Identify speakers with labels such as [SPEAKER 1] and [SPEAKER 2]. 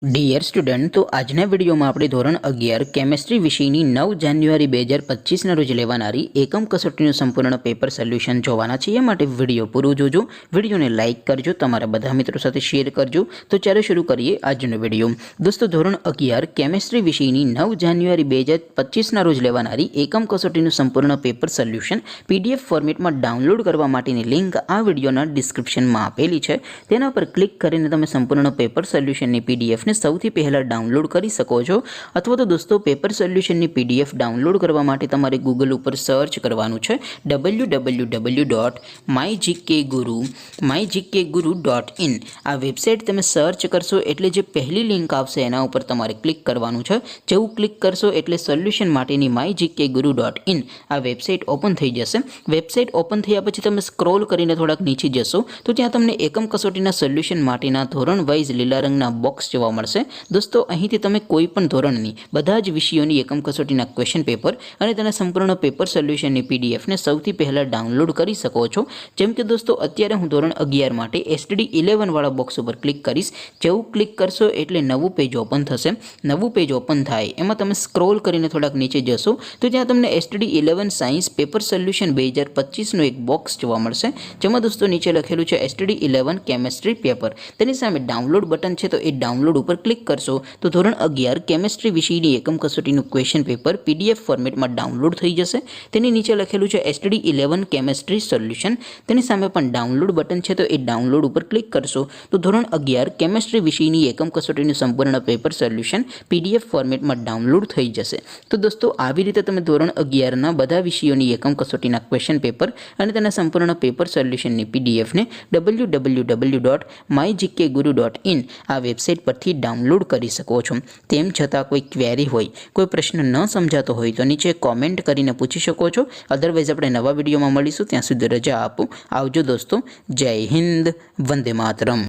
[SPEAKER 1] Dear student, તો આજના વિડીયોમાં આપણે ધોરણ 11 કેમેસ્ટ્રી વિષયની 9 જાન્યુઆરી 2025ના રોજ લેવાનારી એકમ કસોટીનું સંપૂર્ણ પેપર સોલ્યુશન જોવાના છીએ। માટે વિડીયો પૂરો જોજો, વિડીયોને લાઇક કરજો, તમારા બધા મિત્રો સાથે શેર કરજો। તો ચાલો શરૂ કરીએ આજનો વિડીયો। દોસ્તો, ધોરણ 11 કેમેસ્ટ્રી વિષયની 9 જાન્યુઆરી 2025ના રોજ લેવાનારી એકમ કસોટીનું સંપૂર્ણ પેપર સોલ્યુશન PDF ફોર્મેટમાં ડાઉનલોડ કરવા માટેની લિંક આ વિડીયોના ડિસ્ક્રિપ્શનમાં આપેલી છે। તેના પર ક્લિક કરીને તમે સંપૂર્ણ પેપર સોલ્યુશનની PDF સૌથી પહેલા ડાઉનલોડ કરી શકો છો। અથવા તો દોસ્તો, પેપર સોલ્યુશનની PDF ડાઉનલોડ કરવા માટે તમારે ગૂગલ ઉપર સર્ચ કરવાનું છે www.mygkguru.in। આ વેબસાઇટ તમે સર્ચ કરશો એટલે જે પહેલી લિંક આવશે એના ઉપર તમારે ક્લિક કરવાનું છે। જેવું ક્લિક કરશો એટલે સોલ્યુશન માટેની mygkguru.in આ વેબસાઇટ ઓપન થઈ જશે। વેબસાઇટ ઓપન થયા પછી તમે સ્ક્રોલ કરીને થોડાક નીચે જશો તો ત્યાં તમને એકમ કસોટીના સોલ્યુશન માટેના ધોરણ વાઇઝ લીલા રંગના બોક્સ જોવા મળશે। દોસ્તો, અહીંથી તમે કોઈ પણ ધોરણની બધા જ વિષયોની એકમ કસોટીના ક્વેશ્ચન પેપર અને તેના સંપૂર્ણ પેપર સોલ્યુશનની PDFને સૌથી પહેલાં ડાઉનલોડ કરી શકો છો। જેમ કે દોસ્તો, અત્યારે હું ધોરણ 11 માટે STD 11 વાળા બોક્સ ઉપર ક્લિક કરીશ। જેવું ક્લિક કરશો એટલે નવું પેજ ઓપન થશે। નવું પેજ ઓપન થાય એમાં તમે સ્ક્રોલ કરીને થોડાક નીચે જશો તો ત્યાં તમને STD 11 સાયન્સ પેપર સોલ્યુશન 2025નું એક બોક્સ જોવા મળશે, જેમાં દોસ્તો નીચે લખેલું છે STD 11 કેમેસ્ટ્રી પેપર। તેની સામે ડાઉનલોડ બટન છે, તો એ ડાઉનલોડ ઉપર ક્લિક કરશો તો ધોરણ 11 કેમેસ્ટ્રી વિષયની એકમ કસોટીનું ક્વેશ્ચન પેપર PDF ફોર્મેટમાં ડાઉનલોડ થઈ જશે। તેની નીચે લખેલું છે STD 11 કેમેસ્ટ્રી સોલ્યુશન। તેની સામે પણ ડાઉનલોડ બટન છે, તો એ ડાઉનલોડ ઉપર ક્લિક કરશો તો ધોરણ 11 કેમેસ્ટ્રી વિષયની એકમ કસોટીનું સંપૂર્ણ પેપર સોલ્યુશન PDF ફોર્મેટમાં ડાઉનલોડ થઈ જશે। તો દોસ્તો, આવી રીતે તમે ધોરણ 11ના બધા વિષયોની એકમ કસોટીના ક્વેશ્ચન પેપર અને તેના સંપૂર્ણ પેપર સોલ્યુશનની PDFને www.mygkguru.in આ વેબસાઇટ પરથી ડાઉનલોડ કરી શકો છો। તેમ છતાં કોઈ ક્વેરી હોય, કોઈ પ્રશ્ન ન સમજાતો હોય તો નીચે કોમેન્ટ કરીને પૂછી શકો છો। અધરવાઇઝ આપણે નવા વિડીયોમાં મળીશું, ત્યાં સુધી રજા આપો। આવજો દોસ્તો, જય હિન્દ, વંદે માતરમ।